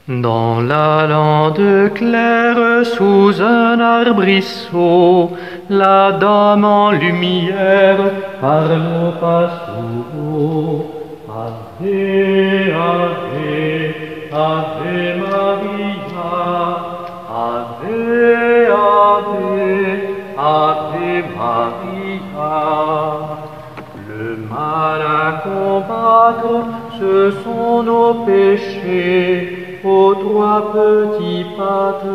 Dans la lande claire, sous un arbrisseau, la dame en lumière parle au pastoreau. Ave, ave, ave Maria, ave, ave, ave Maria. Le mal à combattre, ce sont nos péchés. Aux trois petits pattes,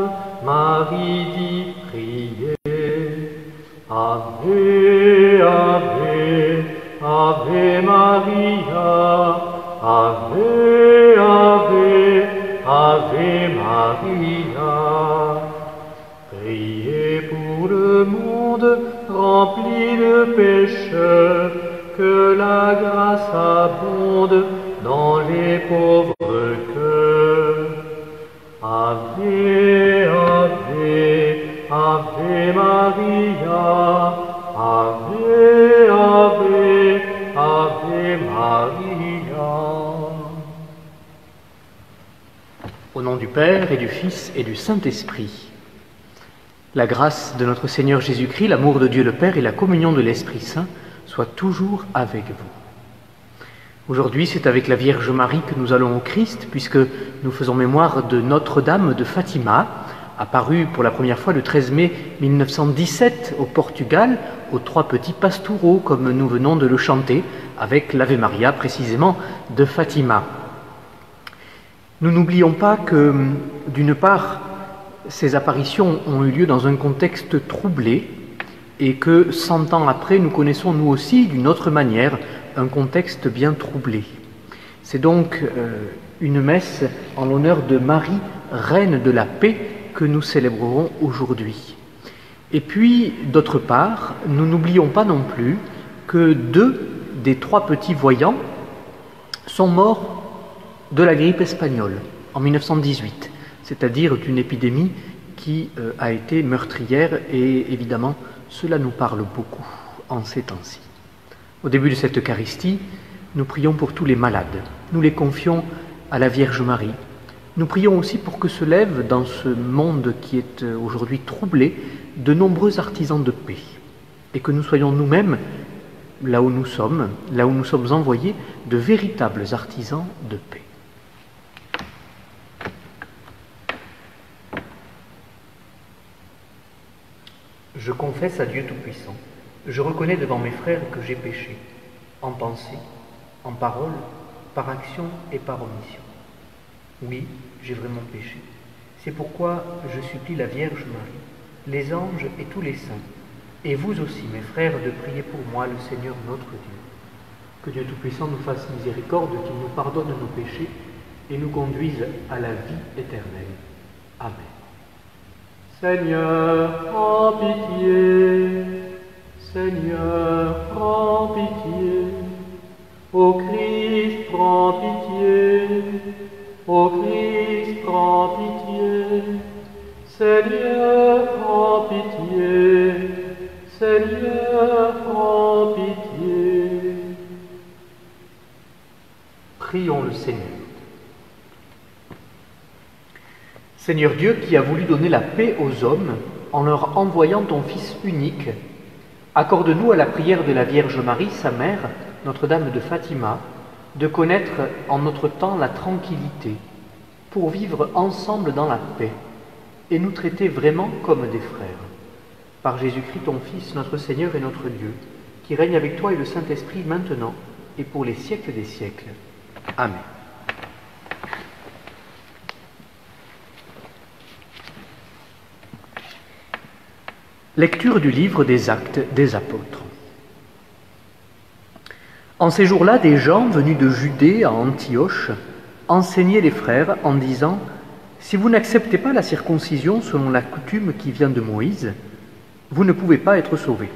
Marie dit prier. Ave, ave, ave Maria, ave, ave, ave Maria. Priez pour le monde rempli de pécheurs, que la grâce abonde dans les pauvres cœurs. Ave, ave, ave Maria, ave, ave, ave Maria. Au nom du Père et du Fils et du Saint-Esprit, la grâce de notre Seigneur Jésus-Christ, l'amour de Dieu le Père et la communion de l'Esprit Saint soient toujours avec vous. Aujourd'hui, c'est avec la Vierge Marie que nous allons au Christ, puisque nous faisons mémoire de Notre-Dame de Fatima, apparue pour la première fois le 13 mai 1917 au Portugal, aux trois petits pastoureaux, comme nous venons de le chanter, avec l'Ave Maria précisément de Fatima. Nous n'oublions pas que, d'une part, ces apparitions ont eu lieu dans un contexte troublé, et que 100 ans après, nous connaissons nous aussi, d'une autre manière, un contexte bien troublé. C'est donc une messe en l'honneur de Marie, Reine de la Paix, que nous célébrerons aujourd'hui. Et puis, d'autre part, nous n'oublions pas non plus que 2 des 3 petits voyants sont morts de la grippe espagnole en 1918, c'est-à-dire d'une épidémie qui a été meurtrière, et évidemment, cela nous parle beaucoup en ces temps-ci. Au début de cette Eucharistie, nous prions pour tous les malades. Nous les confions à la Vierge Marie. Nous prions aussi pour que se lèvent dans ce monde qui est aujourd'hui troublé de nombreux artisans de paix, et que nous soyons nous-mêmes, là où nous sommes envoyés, de véritables artisans de paix. Je confesse à Dieu Tout-Puissant, je reconnais devant mes frères que j'ai péché, en pensée, en parole, par action et par omission. Oui, j'ai vraiment péché. C'est pourquoi je supplie la Vierge Marie, les anges et tous les saints, et vous aussi, mes frères, de prier pour moi, le Seigneur notre Dieu. Que Dieu Tout-Puissant nous fasse miséricorde, qu'il nous pardonne nos péchés et nous conduise à la vie éternelle. Amen. Seigneur, prends pitié. Seigneur, prends pitié. Ô Christ, prends pitié. Ô Christ, prends pitié. Seigneur, prends pitié. Seigneur, prends pitié. Prions le Seigneur. Seigneur Dieu, qui a voulu donner la paix aux hommes en leur envoyant ton Fils unique, accorde-nous à la prière de la Vierge Marie, sa mère, Notre-Dame de Fatima, de connaître en notre temps la tranquillité, pour vivre ensemble dans la paix, et nous traiter vraiment comme des frères. Par Jésus-Christ, ton Fils, notre Seigneur et notre Dieu, qui règne avec toi et le Saint-Esprit maintenant et pour les siècles des siècles. Amen. Lecture du livre des Actes des Apôtres. En ces jours-là, des gens venus de Judée à Antioche enseignaient les frères en disant « Si vous n'acceptez pas la circoncision selon la coutume qui vient de Moïse, vous ne pouvez pas être sauvés. »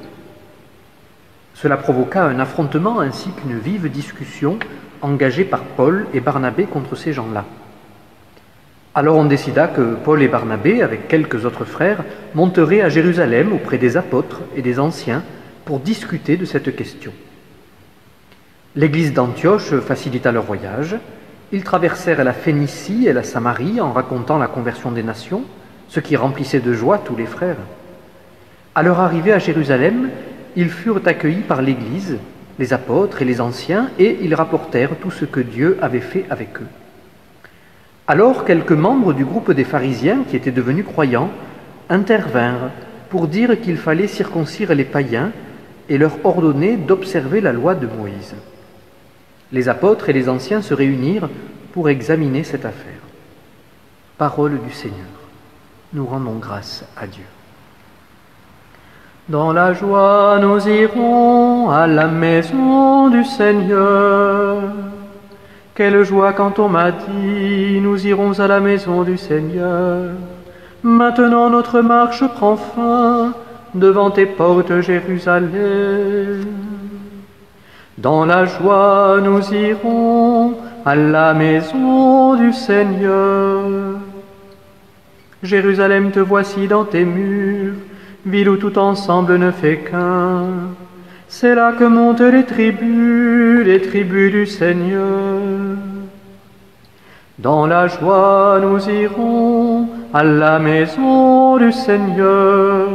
Cela provoqua un affrontement ainsi qu'une vive discussion engagée par Paul et Barnabé contre ces gens-là. Alors on décida que Paul et Barnabé, avec quelques autres frères, monteraient à Jérusalem auprès des apôtres et des anciens pour discuter de cette question. L'église d'Antioche facilita leur voyage, Ils traversèrent la Phénicie et la Samarie en racontant la conversion des nations, ce qui remplissait de joie tous les frères. À leur arrivée à Jérusalem, ils furent accueillis par l'Église, les apôtres et les anciens, et ils rapportèrent tout ce que Dieu avait fait avec eux. Alors quelques membres du groupe des pharisiens, qui étaient devenus croyants, intervinrent pour dire qu'il fallait circoncire les païens et leur ordonner d'observer la loi de Moïse. Les apôtres et les anciens se réunirent pour examiner cette affaire. Parole du Seigneur. Nous rendons grâce à Dieu. Dans la joie, nous irons à la maison du Seigneur. Quelle joie quand on m'a dit, nous irons à la maison du Seigneur. Maintenant notre marche prend fin devant tes portes, Jérusalem. Dans la joie, nous irons à la maison du Seigneur. Jérusalem, te voici dans tes murs, ville où tout ensemble ne fait qu'un. C'est là que montent les tribus du Seigneur. Dans la joie, nous irons à la maison du Seigneur.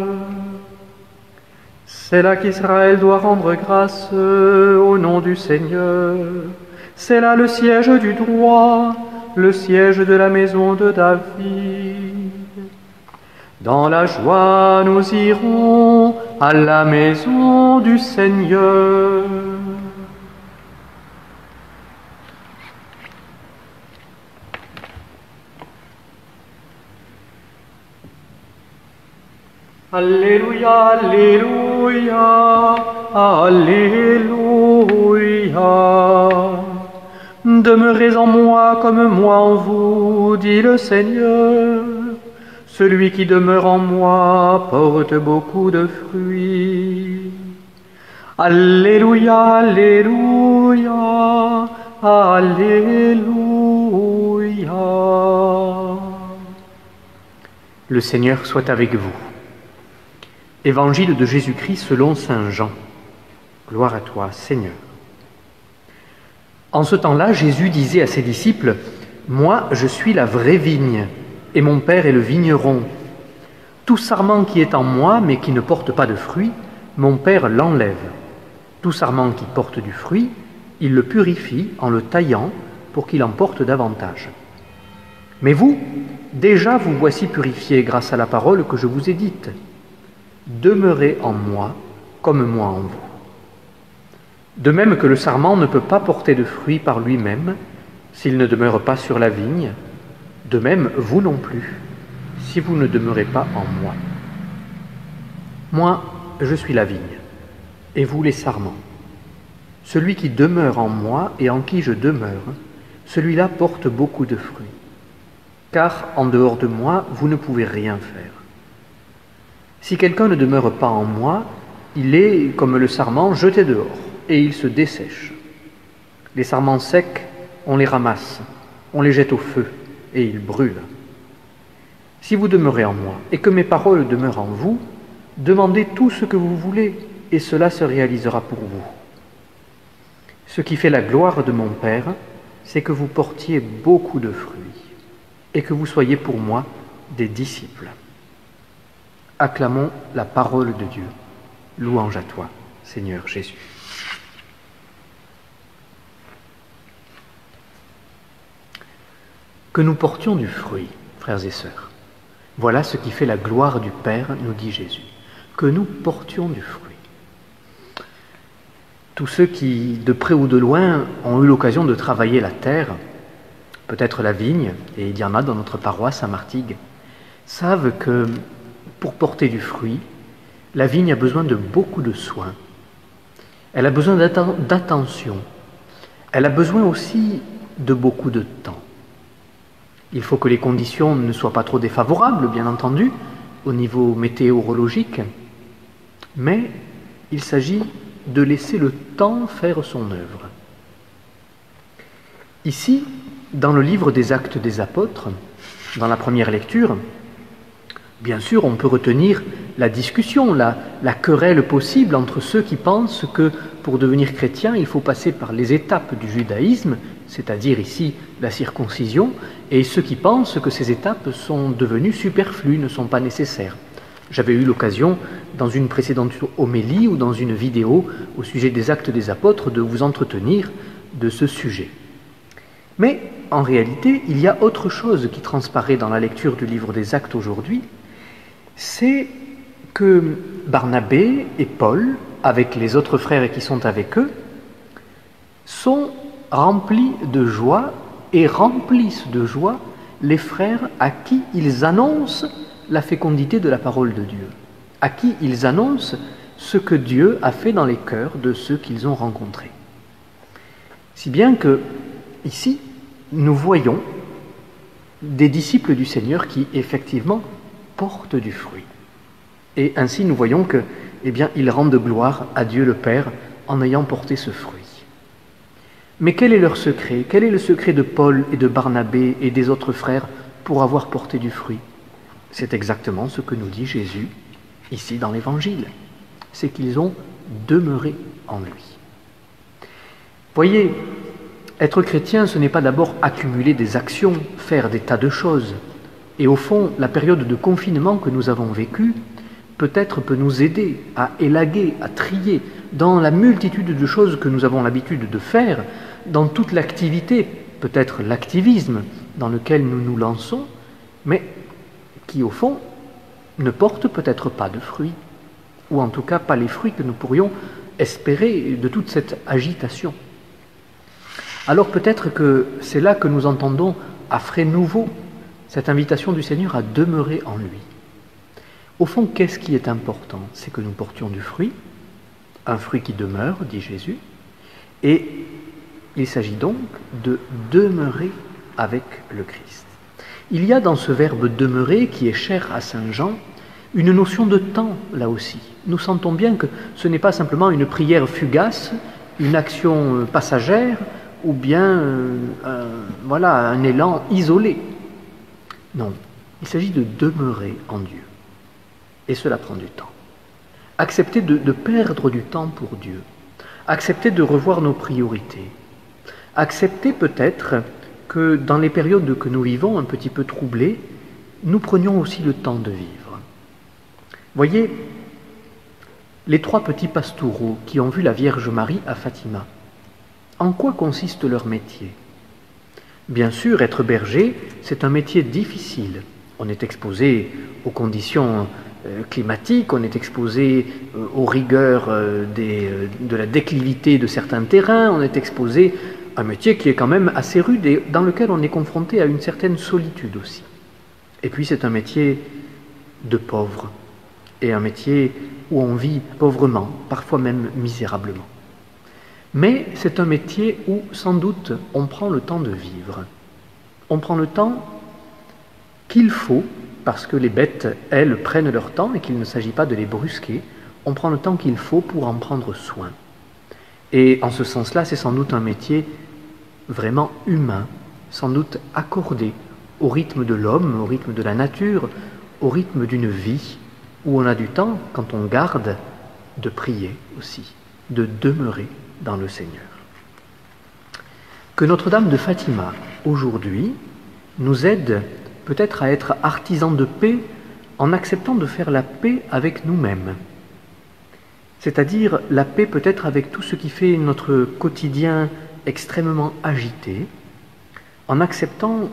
C'est là qu'Israël doit rendre grâce au nom du Seigneur. C'est là le siège du droit, le siège de la maison de David. Dans la joie, nous irons à la maison du Seigneur. Alléluia, Alléluia, Alléluia. Demeurez en moi comme moi en vous, dit le Seigneur. Celui qui demeure en moi porte beaucoup de fruits. Alléluia, Alléluia, Alléluia. Le Seigneur soit avec vous. Évangile de Jésus-Christ selon saint Jean. Gloire à toi, Seigneur. En ce temps-là, Jésus disait à ses disciples, « Moi, je suis la vraie vigne, et mon Père est le vigneron. Tout sarment qui est en moi, mais qui ne porte pas de fruit, mon Père l'enlève. Tout sarment qui porte du fruit, il le purifie en le taillant pour qu'il en porte davantage. Mais vous, déjà vous voici purifiés grâce à la parole que je vous ai dite. Demeurez en moi comme moi en vous. De même que le sarment ne peut pas porter de fruit par lui-même s'il ne demeure pas sur la vigne, de même vous non plus, si vous ne demeurez pas en moi. Moi, je suis la vigne, et vous les sarments. Celui qui demeure en moi et en qui je demeure, celui-là porte beaucoup de fruits. Car en dehors de moi, vous ne pouvez rien faire. Si quelqu'un ne demeure pas en moi, il est, comme le sarment, jeté dehors, et il se dessèche. Les sarments secs, on les ramasse, on les jette au feu, et ils brûlent. Si vous demeurez en moi, et que mes paroles demeurent en vous, demandez tout ce que vous voulez, et cela se réalisera pour vous. Ce qui fait la gloire de mon Père, c'est que vous portiez beaucoup de fruits, et que vous soyez pour moi des disciples. Acclamons la parole de Dieu. Louange à toi, Seigneur Jésus. Que nous portions du fruit, frères et sœurs. Voilà ce qui fait la gloire du Père, nous dit Jésus. Que nous portions du fruit. Tous ceux qui, de près ou de loin, ont eu l'occasion de travailler la terre, peut-être la vigne, et il y en a dans notre paroisse à Martigues, savent que pour porter du fruit, la vigne a besoin de beaucoup de soins. Elle a besoin d'attention. Elle a besoin aussi de beaucoup de temps. Il faut que les conditions ne soient pas trop défavorables, bien entendu, au niveau météorologique, mais il s'agit de laisser le temps faire son œuvre. Ici, dans le livre des Actes des Apôtres, dans la première lecture, bien sûr, on peut retenir la discussion, la querelle possible entre ceux qui pensent que pour devenir chrétien, il faut passer par les étapes du judaïsme, c'est-à-dire ici la circoncision, et ceux qui pensent que ces étapes sont devenues superflues, ne sont pas nécessaires. J'avais eu l'occasion, dans une précédente homélie ou dans une vidéo au sujet des Actes des Apôtres, de vous entretenir de ce sujet. Mais en réalité, il y a autre chose qui transparaît dans la lecture du livre des Actes aujourd'hui, c'est que Barnabé et Paul, avec les autres frères qui sont avec eux, sont remplis de joie et remplissent de joie les frères à qui ils annoncent la fécondité de la parole de Dieu, à qui ils annoncent ce que Dieu a fait dans les cœurs de ceux qu'ils ont rencontrés. Si bien que, ici, nous voyons des disciples du Seigneur qui, effectivement, portent du fruit. Et ainsi, nous voyons que, ils rendent gloire à Dieu le Père en ayant porté ce fruit. Mais quel est leur secret? Quel est le secret de Paul et de Barnabé et des autres frères pour avoir porté du fruit? C'est exactement ce que nous dit Jésus ici dans l'Évangile. C'est qu'ils ont demeuré en lui. Voyez, être chrétien, ce n'est pas d'abord accumuler des actions, faire des tas de choses. Et au fond, la période de confinement que nous avons vécue, peut-être peut nous aider à élaguer, à trier dans la multitude de choses que nous avons l'habitude de faire, dans toute l'activité, peut-être l'activisme dans lequel nous nous lançons, mais qui au fond ne porte peut-être pas de fruits, ou en tout cas pas les fruits que nous pourrions espérer de toute cette agitation. Alors peut-être que c'est là que nous entendons à frais nouveaux cette invitation du Seigneur à demeurer en lui. Au fond, qu'est-ce qui est important? C'est que nous portions du fruit, un fruit qui demeure, dit Jésus, et il s'agit donc de demeurer avec le Christ. Il y a dans ce verbe « demeurer » qui est cher à saint Jean, une notion de temps, là aussi. Nous sentons bien que ce n'est pas simplement une prière fugace, une action passagère, ou bien un élan isolé. Non, il s'agit de demeurer en Dieu. Et cela prend du temps. Accepter de perdre du temps pour Dieu. Accepter de revoir nos priorités. Accepter peut-être que dans les périodes que nous vivons, un petit peu troublées, nous prenions aussi le temps de vivre. Voyez, les 3 petits pastoureaux qui ont vu la Vierge Marie à Fatima, en quoi consiste leur métier? Bien sûr, être berger, c'est un métier difficile. On est exposé aux conditions climatiques, on est exposé aux rigueurs de la déclivité de certains terrains, on est exposé à un métier qui est quand même assez rude et dans lequel on est confronté à une certaine solitude aussi. Et puis c'est un métier de pauvre, et un métier où on vit pauvrement, parfois même misérablement. Mais c'est un métier où, sans doute, on prend le temps de vivre. On prend le temps qu'il faut, parce que les bêtes, elles, prennent leur temps et qu'il ne s'agit pas de les brusquer. On prend le temps qu'il faut pour en prendre soin. Et en ce sens-là, c'est sans doute un métier vraiment humain, sans doute accordé au rythme de l'homme, au rythme de la nature, au rythme d'une vie, où on a du temps, quand on garde, de prier aussi, de demeurer dans le Seigneur. Que Notre-Dame de Fatima, aujourd'hui, nous aide peut-être à être artisans de paix en acceptant de faire la paix avec nous-mêmes. C'est-à-dire la paix peut-être avec tout ce qui fait notre quotidien extrêmement agité, en acceptant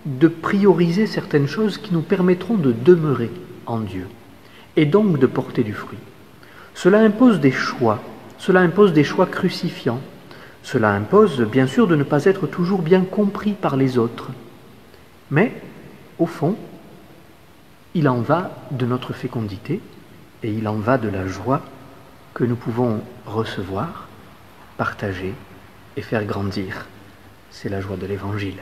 de prioriser certaines choses qui nous permettront de demeurer en Dieu et donc de porter du fruit. Cela impose des choix. Cela impose des choix crucifiants. Cela impose, bien sûr, de ne pas être toujours bien compris par les autres. Mais, au fond, il en va de notre fécondité et il en va de la joie que nous pouvons recevoir, partager et faire grandir. C'est la joie de l'Évangile.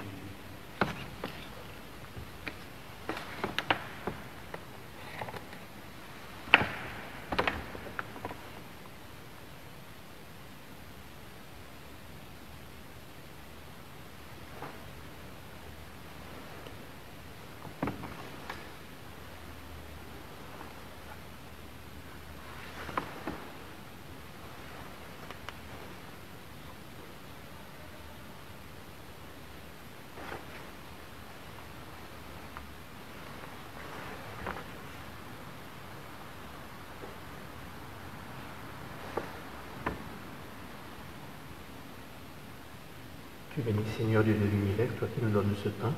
Tu es béni, Seigneur Dieu de l'univers, toi qui nous donnes ce pain,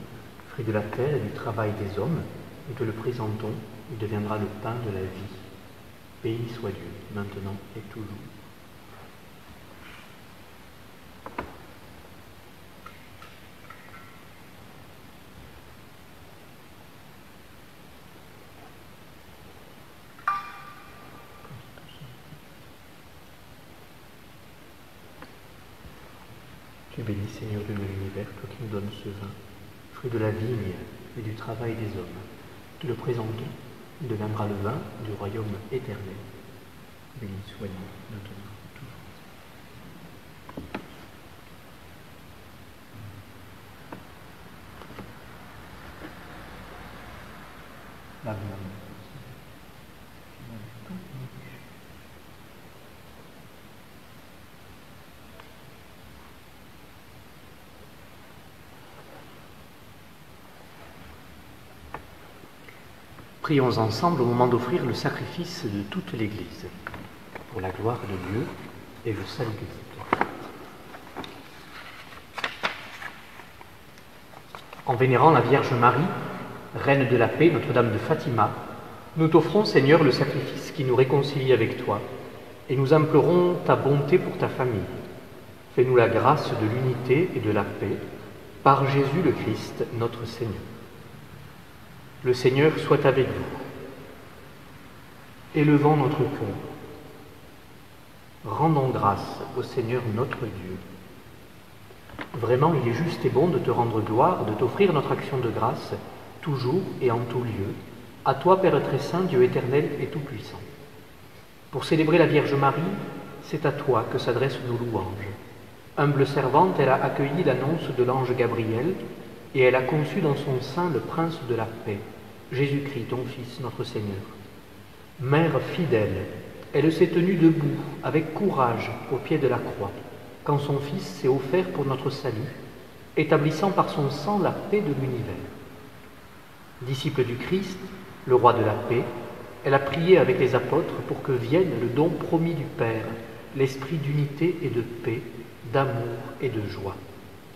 fruit de la terre et du travail des hommes. Nous te le présentons, il deviendra le pain de la vie. Béni soit Dieu, maintenant et toujours. Tu es béni, Seigneur Dieu de l'univers, toi qui nous donnes ce vin, fruit de la vigne et du travail des hommes. Te le présentons, il deviendra le vin du royaume éternel. Béni soit Dieu, maintenant et toujours. Lave-moi, Prions ensemble au moment d'offrir le sacrifice de toute l'Église, pour la gloire de Dieu et le salut de tous. En vénérant la Vierge Marie, Reine de la paix, Notre-Dame de Fatima, nous t'offrons, Seigneur, le sacrifice qui nous réconcilie avec toi, et nous implorons ta bonté pour ta famille. Fais-nous la grâce de l'unité et de la paix, par Jésus le Christ, notre Seigneur. Le Seigneur soit avec vous. Élevons notre cœur. Rendons grâce au Seigneur notre Dieu. Vraiment, il est juste et bon de te rendre gloire, de t'offrir notre action de grâce, toujours et en tout lieu, à toi, Père très saint, Dieu éternel et tout-puissant. Pour célébrer la Vierge Marie, c'est à toi que s'adressent nos louanges. Humble servante, elle a accueilli l'annonce de l'ange Gabriel, et elle a conçu dans son sein le Prince de la paix, Jésus-Christ, ton Fils, notre Seigneur. Mère fidèle, elle s'est tenue debout, avec courage, au pied de la croix, quand son Fils s'est offert pour notre salut, établissant par son sang la paix de l'univers. Disciple du Christ, le roi de la paix, elle a prié avec les apôtres pour que vienne le don promis du Père, l'esprit d'unité et de paix, d'amour et de joie.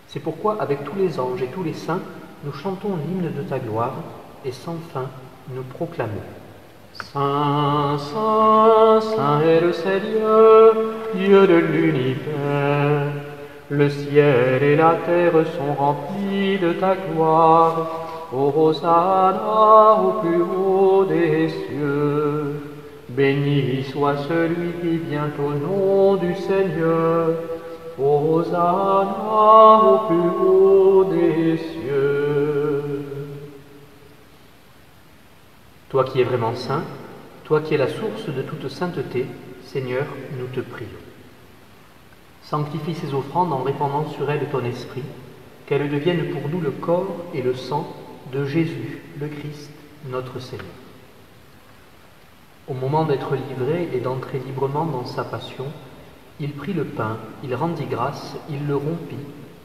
C'est pourquoi, avec tous les anges et tous les saints, nous chantons l'hymne de ta gloire et sans fin nous proclamons. Saint, Saint, Saint est le Seigneur, Dieu de l'univers. Le ciel et la terre sont remplis de ta gloire. Hosanna au plus haut des cieux. Béni soit celui qui vient au nom du Seigneur. Hosanna au plus haut des cieux. Toi qui es vraiment saint, toi qui es la source de toute sainteté, Seigneur, nous te prions. Sanctifie ces offrandes en répandant sur elles ton esprit, qu'elles deviennent pour nous le corps et le sang de Jésus, le Christ, notre Seigneur. Au moment d'être livré et d'entrer librement dans sa passion, il prit le pain, il rendit grâce, il le rompit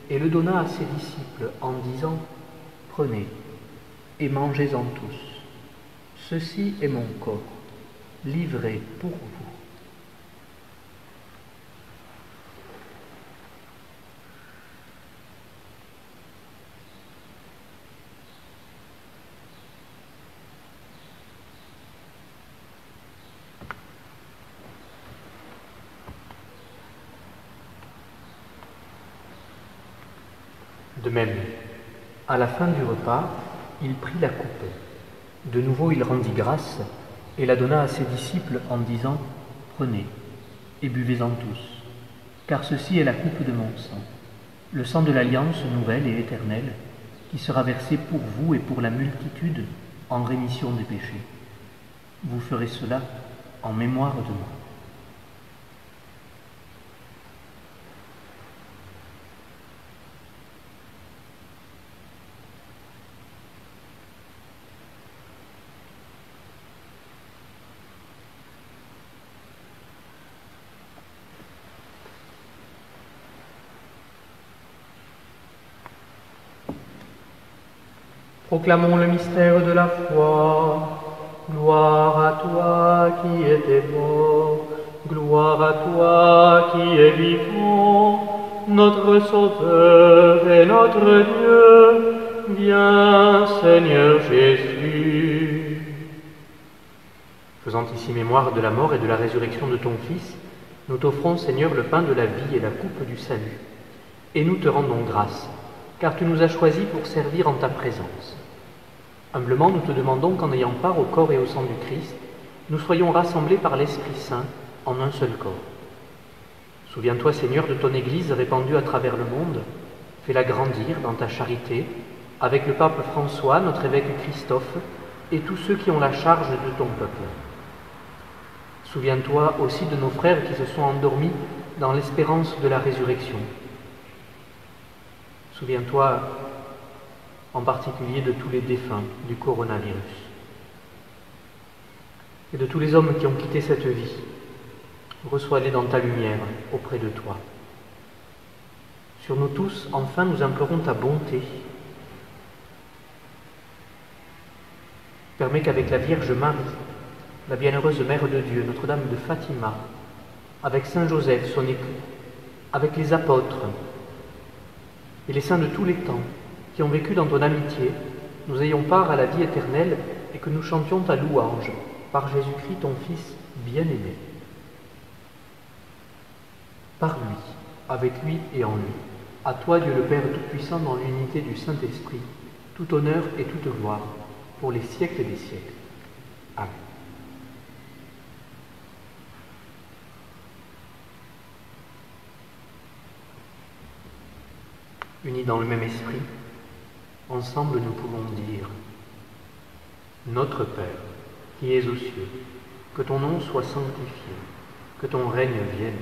et le donna à ses disciples en disant « Prenez et mangez-en tous. Ceci est mon corps, livré pour vous. » De même, à la fin du repas, il prit la coupe. De nouveau, il rendit grâce et la donna à ses disciples en disant « Prenez et buvez-en tous, car ceci est la coupe de mon sang, le sang de l'alliance nouvelle et éternelle, qui sera versé pour vous et pour la multitude en rémission des péchés. Vous ferez cela en mémoire de moi. » Proclamons le mystère de la foi. Gloire à toi qui étais mort, gloire à toi qui es vivant, notre Sauveur et notre Dieu. Viens, Seigneur Jésus. Faisant ici mémoire de la mort et de la résurrection de ton Fils, nous t'offrons, Seigneur, le pain de la vie et la coupe du salut. Et nous te rendons grâce, car tu nous as choisis pour servir en ta présence. Humblement, nous te demandons qu'en ayant part au corps et au sang du Christ, nous soyons rassemblés par l'Esprit Saint en un seul corps. Souviens-toi, Seigneur, de ton Église répandue à travers le monde. Fais-la grandir dans ta charité, avec le pape François, notre évêque Christophe, et tous ceux qui ont la charge de ton peuple. Souviens-toi aussi de nos frères qui se sont endormis dans l'espérance de la résurrection. Souviens-toi en particulier de tous les défunts du coronavirus et de tous les hommes qui ont quitté cette vie. Reçois-les dans ta lumière auprès de toi. Sur nous tous, enfin, nous implorons ta bonté. Permets qu'avec la Vierge Marie, la bienheureuse Mère de Dieu, Notre-Dame de Fatima, avec Saint Joseph, son époux, avec les apôtres et les saints de tous les temps qui ont vécu dans ton amitié, nous ayons part à la vie éternelle et que nous chantions ta louange par Jésus-Christ, ton Fils bien-aimé. Par lui, avec lui et en lui, à toi, Dieu le Père Tout-Puissant, dans l'unité du Saint-Esprit, tout honneur et toute gloire, pour les siècles des siècles. Amen. Unis dans le même esprit, ensemble nous pouvons dire: Notre Père, qui es aux cieux, que ton nom soit sanctifié, que ton règne vienne,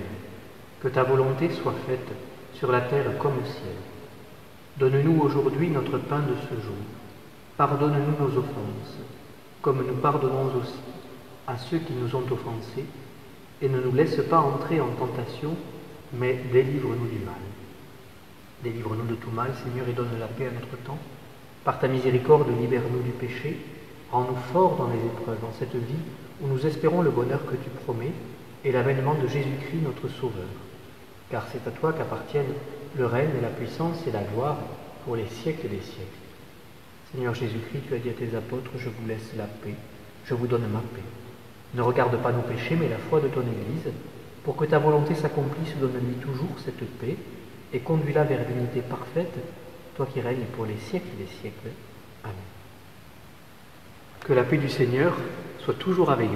que ta volonté soit faite sur la terre comme au ciel. Donne-nous aujourd'hui notre pain de ce jour. Pardonne-nous nos offenses, comme nous pardonnons aussi à ceux qui nous ont offensés, et ne nous laisse pas entrer en tentation, mais délivre-nous du mal. Délivre-nous de tout mal, Seigneur, et donne la paix à notre temps. Par ta miséricorde, libère-nous du péché. Rends-nous forts dans les épreuves, dans cette vie où nous espérons le bonheur que tu promets et l'avènement de Jésus-Christ, notre Sauveur. Car c'est à toi qu'appartiennent le règne et la puissance et la gloire pour les siècles des siècles. Seigneur Jésus-Christ, tu as dit à tes apôtres: je vous laisse la paix, je vous donne ma paix. Ne regarde pas nos péchés, mais la foi de ton Église. Pour que ta volonté s'accomplisse, donne-lui toujours cette paix et conduis-la vers l'unité parfaite, toi qui règnes pour les siècles des siècles. Amen. Que la paix du Seigneur soit toujours avec vous.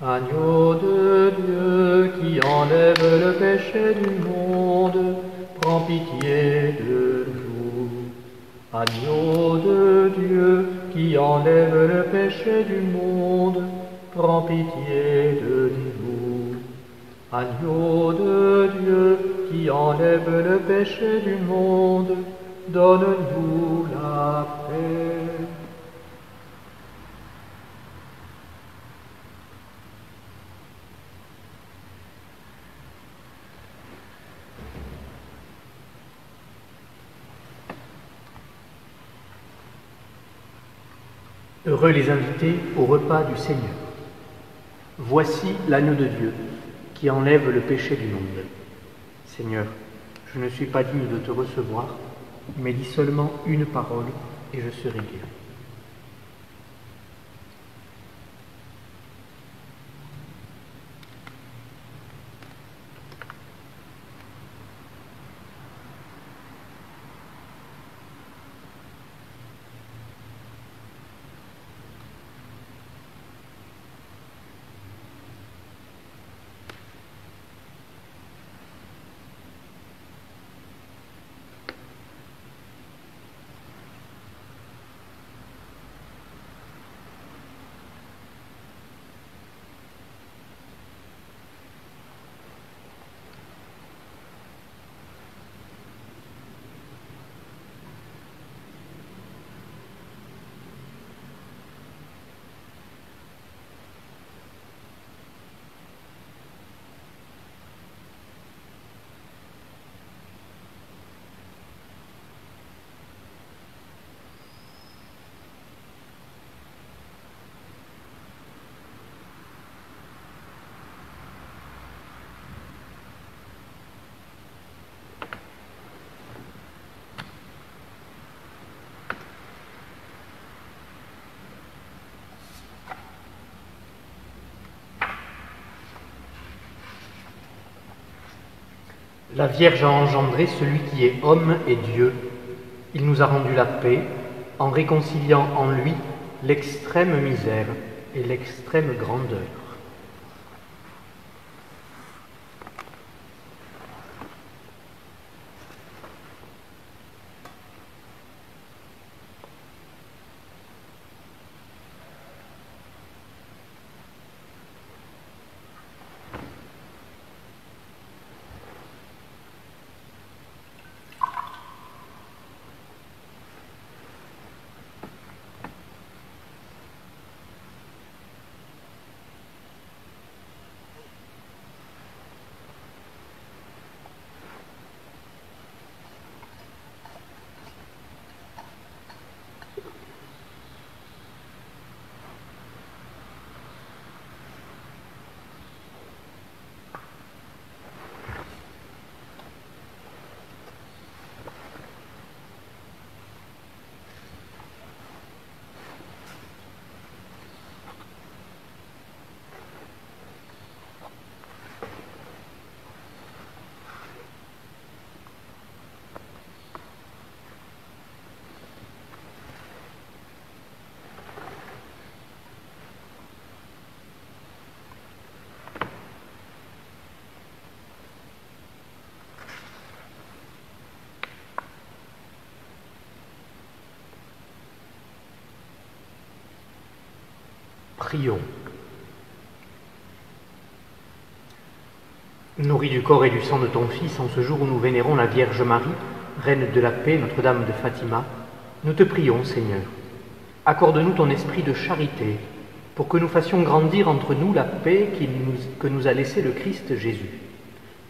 Agneau de Dieu qui enlève le péché du monde, prends pitié de nous. Agneau de Dieu qui enlève le péché du monde, prends pitié de nous. Agneau de Dieu qui enlève le péché du monde, donne-nous la paix. Heureux les invités au repas du Seigneur. Voici l'agneau de Dieu qui enlève le péché du monde. Seigneur, je ne suis pas digne de te recevoir, mais dis seulement une parole et je serai guéri. La Vierge a engendré celui qui est homme et Dieu. Il nous a rendu la paix en réconciliant en lui l'extrême misère et l'extrême grandeur. Prions. Nourris du corps et du sang de ton Fils, en ce jour où nous vénérons la Vierge Marie, Reine de la paix, Notre-Dame de Fatima, nous te prions, Seigneur. Accorde-nous ton esprit de charité, pour que nous fassions grandir entre nous la paix que nous a laissée le Christ Jésus.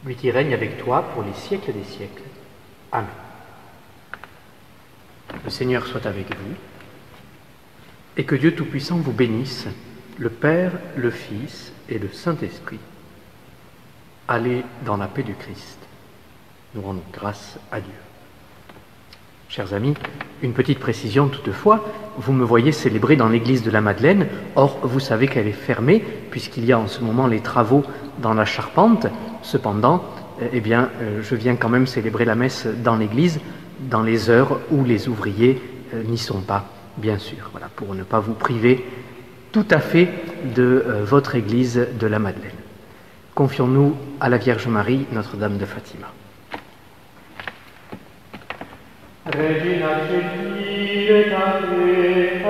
Lui qui règne avec toi pour les siècles des siècles. Amen. Le Seigneur soit avec vous, et que Dieu Tout-Puissant vous bénisse, le Père, le Fils et le Saint-Esprit. Allez dans la paix du Christ. Nous rendons grâce à Dieu. Chers amis, une petite précision toutefois, vous me voyez célébrer dans l'église de la Madeleine, or vous savez qu'elle est fermée, puisqu'il y a en ce moment les travaux dans la charpente. Cependant, je viens quand même célébrer la messe dans l'église, dans les heures où les ouvriers n'y sont pas, bien sûr, voilà, pour ne pas vous priver tout à fait de votre église de la Madeleine. Confions-nous à la Vierge Marie, Notre-Dame de Fatima. Regina Celi et Alleluia,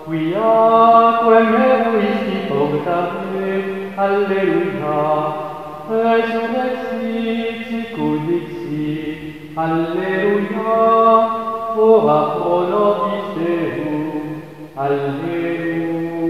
quiaque meruisti portare, Alleluia, resurrexit sicut dixit, Alleluia, ora pro nobis Deum, Alleluia.